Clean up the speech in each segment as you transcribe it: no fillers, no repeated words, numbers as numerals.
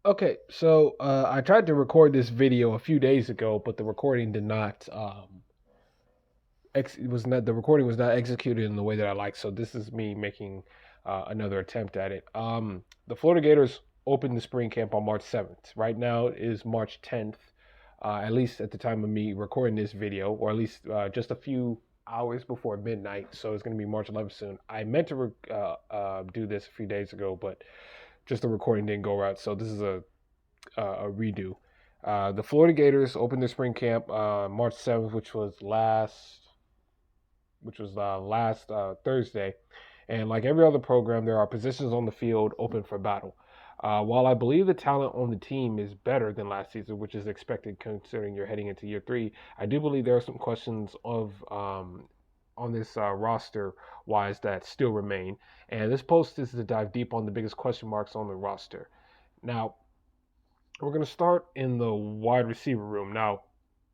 Okay, so I tried to record this video a few days ago, but the recording did not it was not the recording was not executed in the way that I like. So this is me making another attempt at it. The Florida Gators opened the spring camp on March 7th. Right now it is March 10th, at least at the time of me recording this video, or at least just a few hours before midnight. So it's going to be March 11th soon. I meant to do this a few days ago, but just the recording didn't go right. So this is a redo. The Florida Gators opened their spring camp March 7th, which was last Thursday. And like every other program, there are positions on the field open for battle. While I believe the talent on the team is better than last season, which is expected considering you're heading into year three, I do believe there are some questions of on this roster wise that still remain. And this post is to dive deep on the biggest question marks on the roster. Now, we're going to start in the wide receiver room. Now,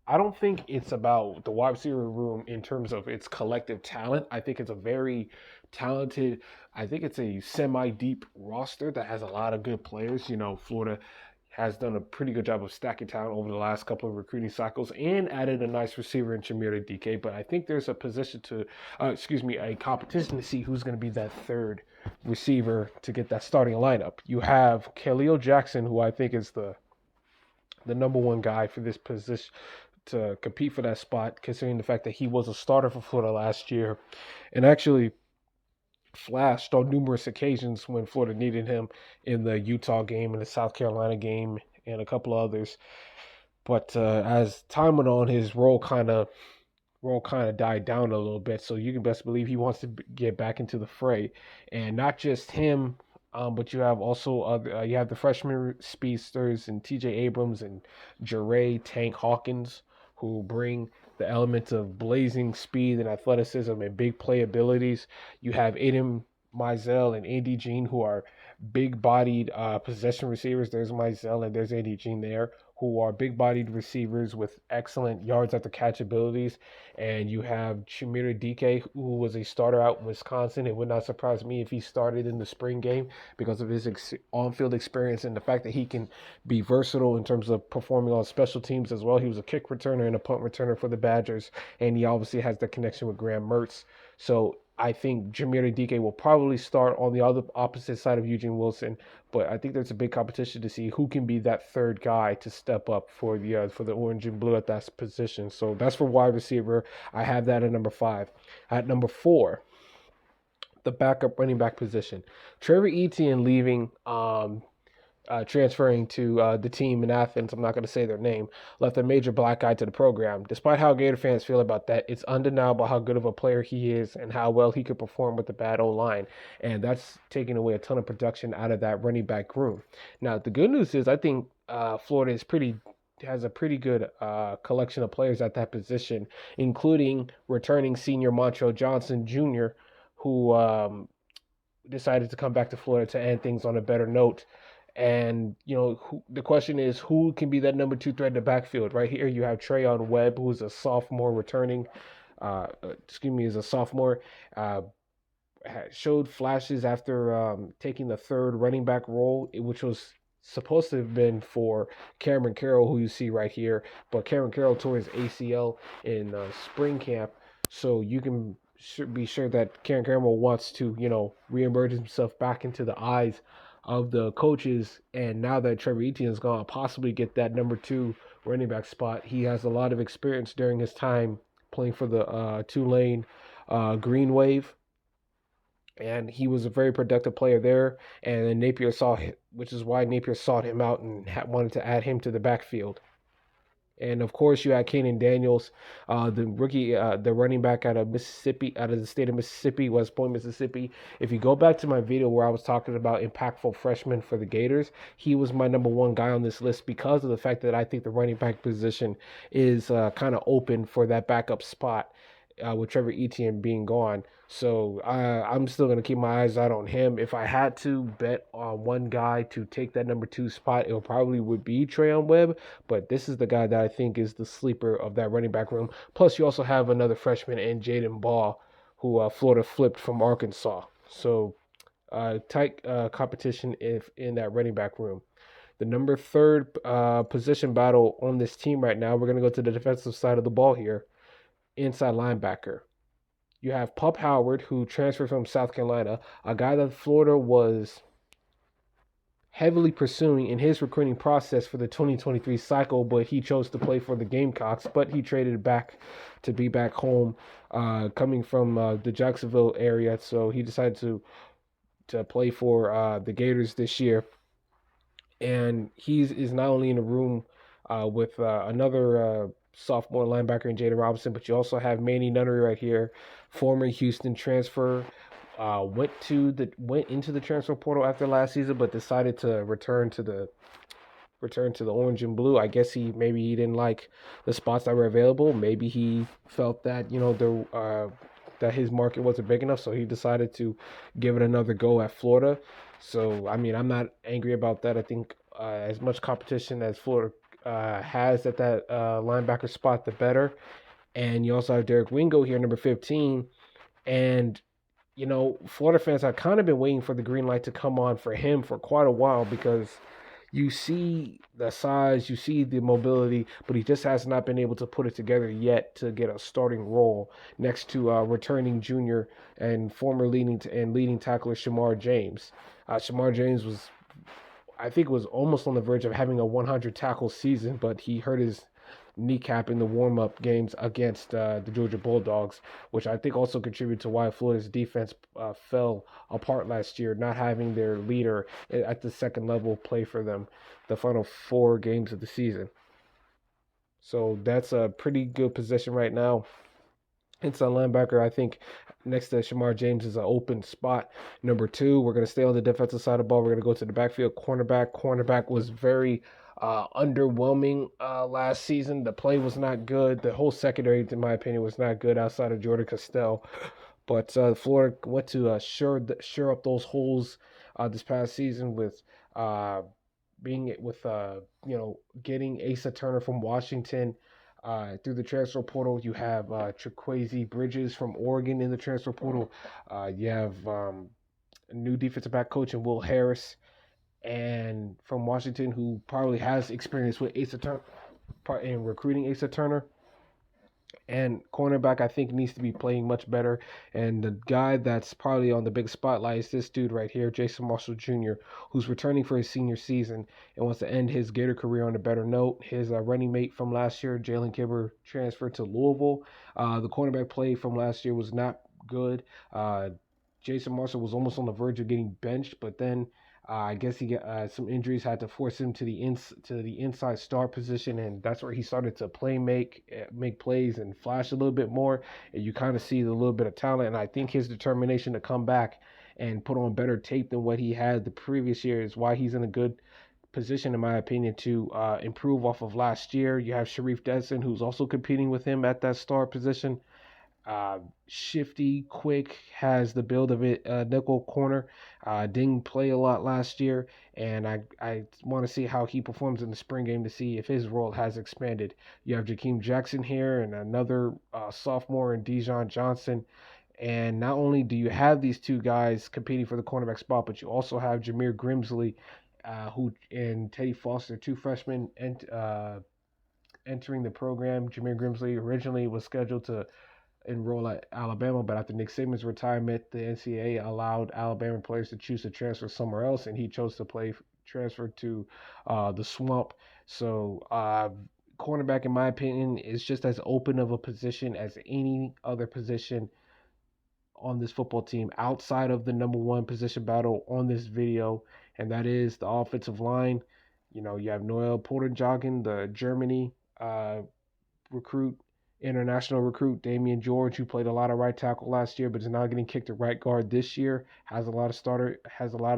I don't think it's about the wide receiver room in terms of its collective talent. I think it's a very talented, I think it's a semi deep roster that has a lot of good players. Florida has done a pretty good job of stacking talent over the last couple of recruiting cycles and added a nice receiver in Shamir DK. But I think there's a position a competition to see who's going to be that third receiver to get that starting lineup. You have Khalil Jackson, who I think is the number one guy for this position to compete for that spot, considering the fact that he was a starter for Florida last year and actually flashed on numerous occasions when Florida needed him in the Utah game and the South Carolina game and a couple of others. But as time went on, his role kind of died down a little bit. So you can best believe he wants to get back into the fray, and not just him. But you have also you have the freshman speedsters and T.J. Abrams and Jure Tank Hawkins, who bring the element of blazing speed and athleticism and big play abilities. You have Aiden Mizell and Andy Jean, who are big-bodied possession receivers. There's Mizell and there's Andy Jean there, who are big-bodied receivers with excellent yards after catch abilities. And you have Chimera DK, who was a starter out in Wisconsin. It would not surprise me if he started in the spring game because of his on-field experience and the fact that he can be versatile in terms of performing on special teams as well. He was a kick returner and a punt returner for the Badgers, and he obviously has the connection with Graham Mertz. So I think Jameer DK will probably start on the other opposite side of Eugene Wilson, but I think there's a big competition to see who can be that third guy to step up for the orange and blue at that position. So that's for wide receiver. I have that at number 5. At number 4, the backup running back position. Trevor Etienne leaving, transferring to the team in Athens. I'm not going to say their name. Left a major black eye to the program. Despite how Gator fans feel about that, it's undeniable how good of a player he is and how well he could perform with the bad O line. And that's taking away a ton of production out of that running back room. Now, the good news is I think Florida has a pretty good collection of players at that position, including returning senior Montrell Johnson Jr., who decided to come back to Florida to end things on a better note. And the question is, who can be that number two threat in the backfield? Right here, you have Trayon Webb, who's a sophomore returning. Is a sophomore. Showed flashes after taking the third running back role, which was supposed to have been for Cameron Carroll, who you see right here. But Cameron Carroll tore his ACL in spring camp, so you can be sure that Cameron Carroll wants to, reemerge himself back into the eyes of the coaches. And now that Trevor Etienne is gone, possibly get that number two running back spot. He has a lot of experience during his time playing for the Tulane Green Wave, and he was a very productive player there. And then Napier saw him, which is why Napier sought him out and wanted to add him to the backfield. And of course, you had Kanan Daniels, the rookie, the running back out of Mississippi, out of the state of Mississippi, West Point, Mississippi. If you go back to my video where I was talking about impactful freshmen for the Gators, he was my number one guy on this list because of the fact that I think the running back position is kind of open for that backup spot with Trevor Etienne being gone. So I'm still going to keep my eyes out on him. If I had to bet on one guy to take that number two spot, it probably would be Trayon Webb. But this is the guy that I think is the sleeper of that running back room. Plus, you also have another freshman in Jaden Ball, who Florida flipped from Arkansas. So tight competition if in that running back room. The number third position battle on this team right now, we're going to go to the defensive side of the ball here, inside linebacker. You have Pup Howard, who transferred from South Carolina, a guy that Florida was heavily pursuing in his recruiting process for the 2023 cycle, but he chose to play for the Gamecocks. But he traded back to be back home, coming from the Jacksonville area. So he decided to play for the Gators this year, and he's is not only in the room with another sophomore linebacker in Jaden Robinson, but you also have Manny Nunnery right here, former Houston transfer. Went into the transfer portal after last season, but decided to return to the orange and blue. I guess maybe he didn't like the spots that were available. Maybe he felt that that his market wasn't big enough, so he decided to give it another go at Florida. So I mean, I'm not angry about that. I think as much competition as Florida has at that linebacker spot, the better. And you also have Derek Wingo here, number 15, and Florida fans have kind of been waiting for the green light to come on for him for quite a while because you see the size, you see the mobility, but he just has not been able to put it together yet to get a starting role next to returning junior and former leading tackler Shamar James. Shamar James I think, was almost on the verge of having a 100 tackle season, but he hurt his kneecap in the warm-up games against the Georgia Bulldogs, which I think also contributed to why Florida's defense fell apart last year, not having their leader at the second level play for them the final 4 games of the season. So that's a pretty good position right now. Inside linebacker, I think next to Shamar James is an open spot. Number 2, we're going to stay on the defensive side of the ball. We're going to go to the backfield. Cornerback. Cornerback was very underwhelming last season. The play was not good. The whole secondary, in my opinion, was not good outside of Jordan Castell. But Florida went to shore up those holes this past season with getting Asa Turner from Washington. Through the transfer portal, you have Trequazy Bridges from Oregon in the transfer portal. You have a new defensive back coach in Will Harris, and from Washington, who probably has experience with Asa Turner in recruiting Asa Turner. And cornerback, I think, needs to be playing much better. And the guy that's probably on the big spotlight is this dude right here, Jason Marshall Jr., who's returning for his senior season and wants to end his Gator career on a better note. His running mate from last year, Jalen Kibber, transferred to Louisville. The cornerback play from last year was not good. Jason Marshall was almost on the verge of getting benched, but then I guess he got some injuries, had to force him to the inside star position, and that's where he started to make plays and flash a little bit more. And you kind of see the little bit of talent, and I think his determination to come back and put on better tape than what he had the previous year is why he's in a good position, in my opinion, to improve off of last year. You have Sharif Denson, who's also competing with him at that star position. Shifty, quick, has the build of it. Nickel corner, didn't play a lot last year, and I want to see how he performs in the spring game to see if his role has expanded. You have Jakeem Jackson here and another sophomore in Dijon Johnson. And not only do you have these two guys competing for the cornerback spot, but you also have Jameer Grimsley, who and Teddy Foster, 2 freshmen, entering the program. Jameer Grimsley originally was scheduled to enroll at Alabama, but after Nick Saban's retirement, the NCAA allowed Alabama players to choose to transfer somewhere else, and he chose to transfer to the Swamp. So, cornerback, in my opinion, is just as open of a position as any other position on this football team outside of the number 1 position battle on this video, and that is the offensive line. You have Noel Porter-Joggin, the Germany recruit, international recruit, Damian George, who played a lot of right tackle last year, but is now getting kicked at right guard this year. Has a lot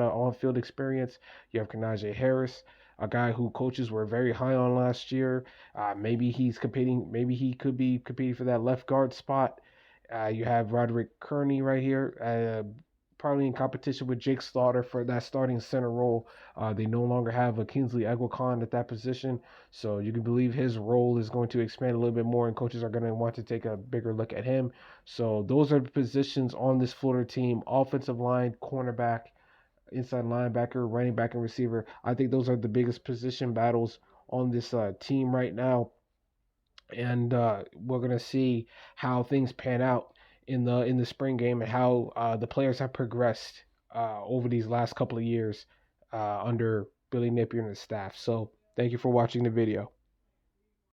of on-field experience. You have Kanaje Harris, a guy who coaches were very high on last year. Maybe he could be competing for that left guard spot. You have Roderick Kearney right here, probably in competition with Jake Slaughter for that starting center role. They no longer have a Kingsley Eguakon at that position, so you can believe his role is going to expand a little bit more, and coaches are going to want to take a bigger look at him. So those are the positions on this Florida team: offensive line, cornerback, inside linebacker, running back, and receiver. I think those are the biggest position battles on this team right now, and we're gonna see how things pan out in the spring game and how the players have progressed over these last couple of years under Billy Napier and his staff. So thank you for watching the video.